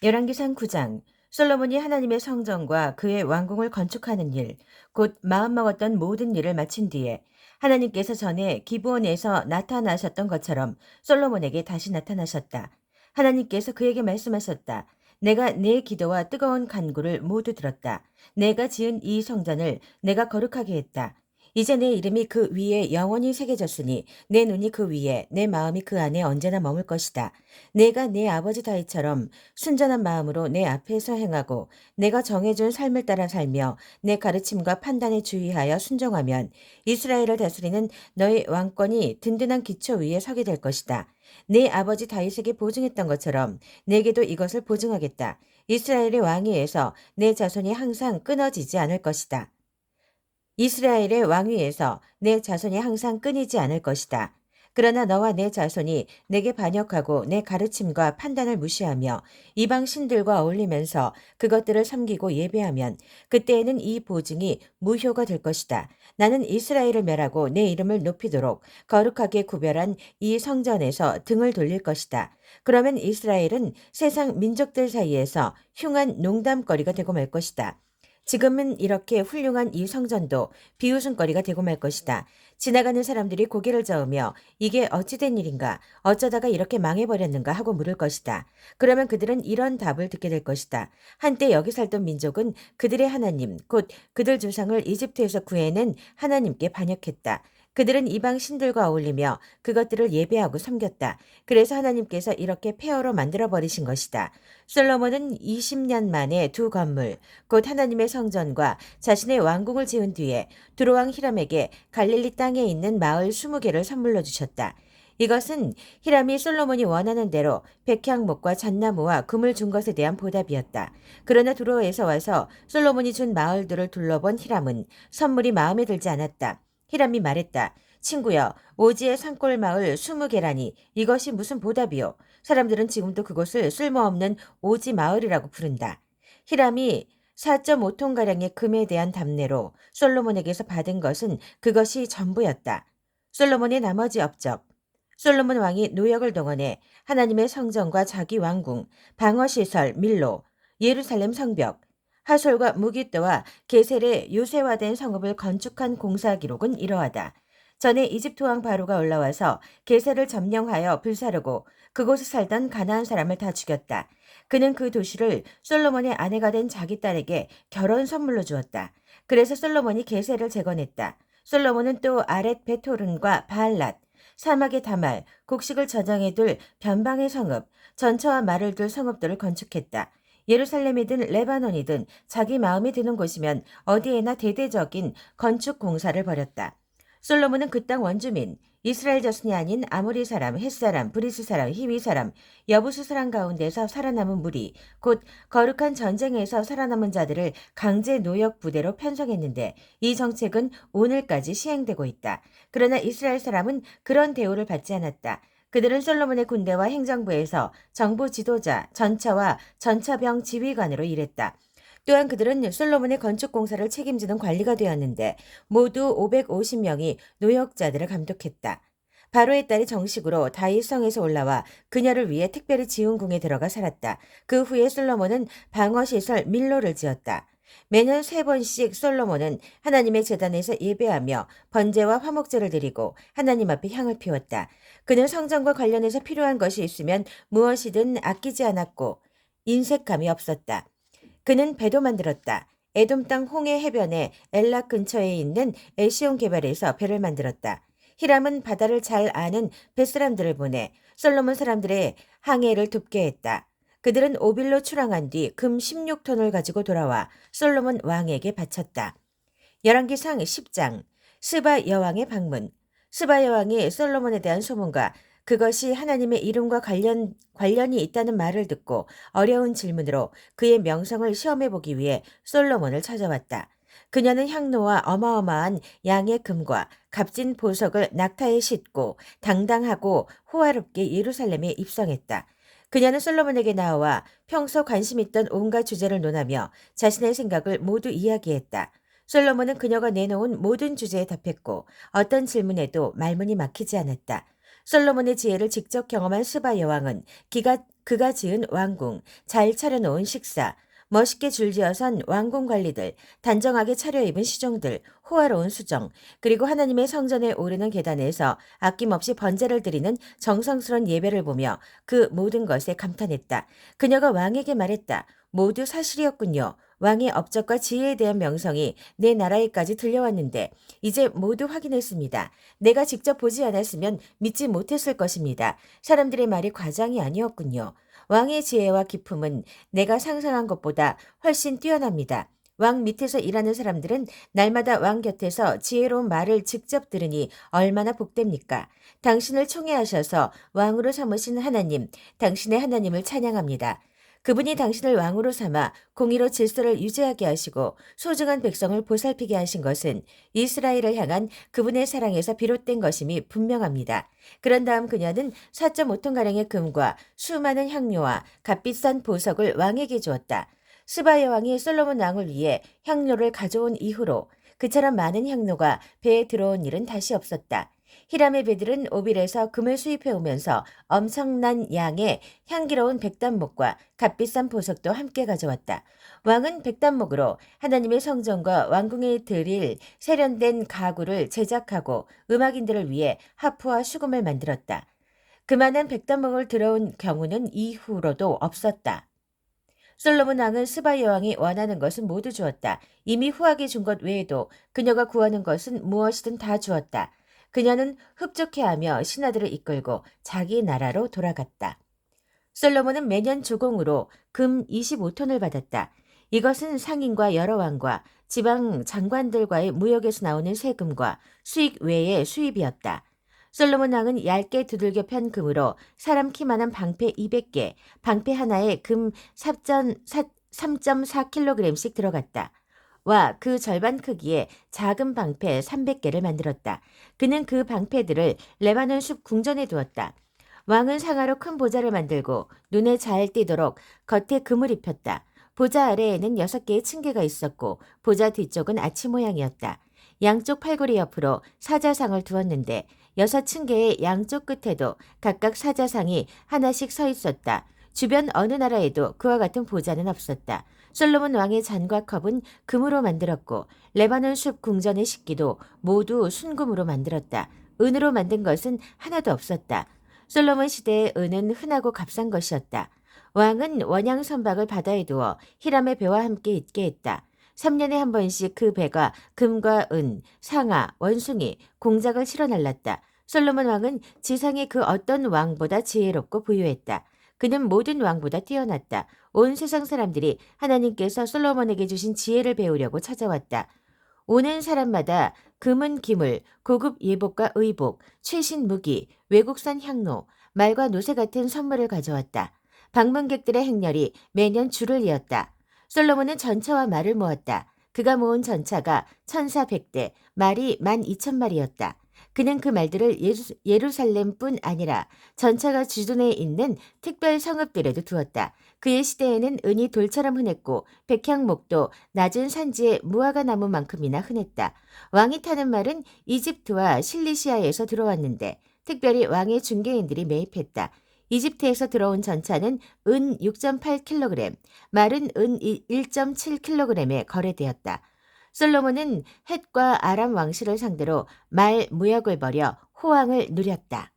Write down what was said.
열왕기상 9장. 솔로몬이 하나님의 성전과 그의 왕궁을 건축하는 일, 곧 마음먹었던 모든 일을 마친 뒤에 하나님께서 전에 기브온에서 나타나셨던 것처럼 솔로몬에게 다시 나타나셨다. 하나님께서 그에게 말씀하셨다. 내가 내 기도와 뜨거운 간구를 모두 들었다. 내가 지은 이 성전을 내가 거룩하게 했다. 이제 내 이름이 그 위에 영원히 새겨졌으니 내 눈이 그 위에 내 마음이 그 안에 언제나 머물 것이다. 내가 내 아버지 다윗처럼 순전한 마음으로 내 앞에서 행하고 내가 정해준 삶을 따라 살며 내 가르침과 판단에 주의하여 순종하면 이스라엘을 다스리는 너의 왕권이 든든한 기초 위에 서게 될 것이다. 내 아버지 다윗에게 보증했던 것처럼 내게도 이것을 보증하겠다. 이스라엘의 왕위에서 내 자손이 항상 끊어지지 않을 것이다. 이스라엘의 왕위에서 내 자손이 항상 끊이지 않을 것이다. 그러나 너와 내 자손이 내게 반역하고 내 가르침과 판단을 무시하며 이방 신들과 어울리면서 그것들을 섬기고 예배하면 그때에는 이 보증이 무효가 될 것이다. 나는 이스라엘을 멸하고 내 이름을 높이도록 거룩하게 구별한 이 성전에서 등을 돌릴 것이다. 그러면 이스라엘은 세상 민족들 사이에서 흉한 농담거리가 되고 말 것이다. 지금은 이렇게 훌륭한 이 성전도 비웃음거리가 되고 말 것이다. 지나가는 사람들이 고개를 저으며 이게 어찌된 일인가, 어쩌다가 이렇게 망해버렸는가 하고 물을 것이다. 그러면 그들은 이런 답을 듣게 될 것이다. 한때 여기 살던 민족은 그들의 하나님, 곧 그들 조상을 이집트에서 구해낸 하나님께 반역했다. 그들은 이방 신들과 어울리며 그것들을 예배하고 섬겼다. 그래서 하나님께서 이렇게 폐허로 만들어버리신 것이다. 솔로몬은 20년 만에 두 건물, 곧 하나님의 성전과 자신의 왕궁을 지은 뒤에 두로왕 히람에게 갈릴리 땅에 있는 마을 20개를 선물로 주셨다. 이것은 히람이 솔로몬이 원하는 대로 백향목과 잣나무와 금을 준 것에 대한 보답이었다. 그러나 두로에서 와서 솔로몬이 준 마을들을 둘러본 히람은 선물이 마음에 들지 않았다. 히람이 말했다. 친구여, 오지의 산골 마을 20개라니 이것이 무슨 보답이요. 사람들은 지금도 그곳을 쓸모없는 오지 마을이라고 부른다. 히람이 4.5톤가량의 금에 대한 답례로 솔로몬에게서 받은 것은 그것이 전부였다. 솔로몬의 나머지 업적. 솔로몬 왕이 노역을 동원해 하나님의 성전과 자기 왕궁, 방어시설, 밀로, 예루살렘 성벽, 하솔과 무기또와 게셀의 요새화된 성읍을 건축한 공사 기록은 이러하다. 전에 이집트 왕 바로가 올라와서 게셀을 점령하여 불사르고 그곳에 살던 가나안 사람을 다 죽였다. 그는 그 도시를 솔로몬의 아내가 된 자기 딸에게 결혼 선물로 주었다. 그래서 솔로몬이 게셀을 재건했다. 솔로몬은 또 아렛 베토른과 바알랏, 사막의 다말, 곡식을 저장해 둘 변방의 성읍, 전처와 말을 둘 성읍들을 건축했다. 예루살렘이든 레바논이든 자기 마음에 드는 곳이면 어디에나 대대적인 건축 공사를 벌였다. 솔로몬은 그 땅 원주민, 이스라엘 자손이 아닌 아모리 사람, 헷 사람, 브리스 사람, 히위 사람, 여부수 사람 가운데서 살아남은 무리, 곧 거룩한 전쟁에서 살아남은 자들을 강제 노역 부대로 편성했는데 이 정책은 오늘까지 시행되고 있다. 그러나 이스라엘 사람은 그런 대우를 받지 않았다. 그들은 솔로몬의 군대와 행정부에서 정부 지도자, 전차와 전차병 지휘관으로 일했다. 또한 그들은 솔로몬의 건축 공사를 책임지는 관리가 되었는데 모두 550명이 노역자들을 감독했다. 바로의 딸이 정식으로 다윗 성에서 올라와 그녀를 위해 특별히 지은 궁에 들어가 살았다. 그 후에 솔로몬은 방어시설 밀로를 지었다. 매년 3번씩 솔로몬은 하나님의 제단에서 예배하며 번제와 화목제를 드리고 하나님 앞에 향을 피웠다. 그는 성전과 관련해서 필요한 것이 있으면 무엇이든 아끼지 않았고 인색감이 없었다. 그는 배도 만들었다. 에돔 땅 홍해 해변에 엘락 근처에 있는 에시온 개발에서 배를 만들었다. 히람은 바다를 잘 아는 뱃사람들을 보내 솔로몬 사람들의 항해를 돕게 했다. 그들은 오빌로 출항한 뒤 금 16톤을 가지고 돌아와 솔로몬 왕에게 바쳤다. 열왕기상 10장. 스바 여왕의 방문. 스바 여왕이 솔로몬에 대한 소문과 그것이 하나님의 이름과 관련이 있다는 말을 듣고 어려운 질문으로 그의 명성을 시험해 보기 위해 솔로몬을 찾아왔다. 그녀는 향로와 어마어마한 양의 금과 값진 보석을 낙타에 싣고 당당하고 호화롭게 예루살렘에 입성했다. 그녀는 솔로몬에게 나와 평소 관심 있던 온갖 주제를 논하며 자신의 생각을 모두 이야기했다. 솔로몬은 그녀가 내놓은 모든 주제에 답했고 어떤 질문에도 말문이 막히지 않았다. 솔로몬의 지혜를 직접 경험한 스바 여왕은 기가 그가 지은 왕궁, 잘 차려놓은 식사, 멋있게 줄지어선 왕궁 관리들, 단정하게 차려입은 시종들, 호화로운 수정, 그리고 하나님의 성전에 오르는 계단에서 아낌없이 번제를 드리는 정성스러운 예배를 보며 그 모든 것에 감탄했다. 그녀가 왕에게 말했다. 모두 사실이었군요. 왕의 업적과 지혜에 대한 명성이 내 나라에까지 들려왔는데 이제 모두 확인했습니다. 내가 직접 보지 않았으면 믿지 못했을 것입니다. 사람들의 말이 과장이 아니었군요. 왕의 지혜와 기품은 내가 상상한 것보다 훨씬 뛰어납니다. 왕 밑에서 일하는 사람들은 날마다 왕 곁에서 지혜로운 말을 직접 들으니 얼마나 복됩니까? 당신을 총애하셔서 왕으로 삼으신 하나님, 당신의 하나님을 찬양합니다. 그분이 당신을 왕으로 삼아 공의로 질서를 유지하게 하시고 소중한 백성을 보살피게 하신 것은 이스라엘을 향한 그분의 사랑에서 비롯된 것임이 분명합니다. 그런 다음 그녀는 4.5톤가량의 금과 수많은 향료와 값비싼 보석을 왕에게 주었다. 스바 여왕이 솔로몬 왕을 위해 향료를 가져온 이후로 그처럼 많은 향료가 배에 들어온 일은 다시 없었다. 히람의 배들은 오빌에서 금을 수입해 오면서 엄청난 양의 향기로운 백단목과 값비싼 보석도 함께 가져왔다. 왕은 백단목으로 하나님의 성전과 왕궁에 드릴 세련된 가구를 제작하고 음악인들을 위해 하프와 수금을 만들었다. 그만한 백단목을 들어온 경우는 이후로도 없었다. 솔로몬 왕은 스바 여왕이 원하는 것은 모두 주었다. 이미 후하게 준 것 외에도 그녀가 구하는 것은 무엇이든 다 주었다. 그녀는 흡족해하며 신하들을 이끌고 자기 나라로 돌아갔다. 솔로몬은 매년 조공으로 금 25톤을 받았다. 이것은 상인과 여러 왕과 지방 장관들과의 무역에서 나오는 세금과 수익 외의 수입이었다. 솔로몬 왕은 얇게 두들겨 편 금으로 사람 키만한 방패 200개, 방패 하나에 금 3.4kg씩 들어갔다. 와 그 절반 크기의 작은 방패 300개를 만들었다. 그는 그 방패들을 레바논 숲 궁전에 두었다. 왕은 상하로 큰 보좌를 만들고 눈에 잘 띄도록 겉에 금을 입혔다. 보좌 아래에는 6개의 층계가 있었고 보좌 뒤쪽은 아치 모양이었다. 양쪽 팔걸이 옆으로 사자상을 두었는데 6층계의 양쪽 끝에도 각각 사자상이 하나씩 서 있었다. 주변 어느 나라에도 그와 같은 보좌는 없었다. 솔로몬 왕의 잔과 컵은 금으로 만들었고 레바논 숲 궁전의 식기도 모두 순금으로 만들었다. 은으로 만든 것은 하나도 없었다. 솔로몬 시대의 은은 흔하고 값싼 것이었다. 왕은 원양 선박을 바다에 두어 히람의 배와 함께 있게 했다. 3년에 한 번씩 그 배가 금과 은, 상아, 원숭이, 공작을 실어 날랐다. 솔로몬 왕은 지상의 그 어떤 왕보다 지혜롭고 부유했다. 그는 모든 왕보다 뛰어났다. 온 세상 사람들이 하나님께서 솔로몬에게 주신 지혜를 배우려고 찾아왔다. 오는 사람마다 금은 기물, 고급 예복과 의복, 최신 무기, 외국산 향로, 말과 노새 같은 선물을 가져왔다. 방문객들의 행렬이 매년 줄을 이었다. 솔로몬은 전차와 말을 모았다. 그가 모은 전차가 1,400대, 말이 12,000마리였다. 그는 그 말들을 예루살렘뿐 아니라 전차가 주둔해 있는 특별 성읍들에도 두었다. 그의 시대에는 은이 돌처럼 흔했고 백향목도 낮은 산지의 무화과 나무만큼이나 흔했다. 왕이 타는 말은 이집트와 실리시아에서 들어왔는데 특별히 왕의 중개인들이 매입했다. 이집트에서 들어온 전차는 은 6.8kg, 말은 은 1.7kg에 거래되었다. 솔로몬은 헷과 아람 왕실을 상대로 말 무역을 벌여 호황을 누렸다.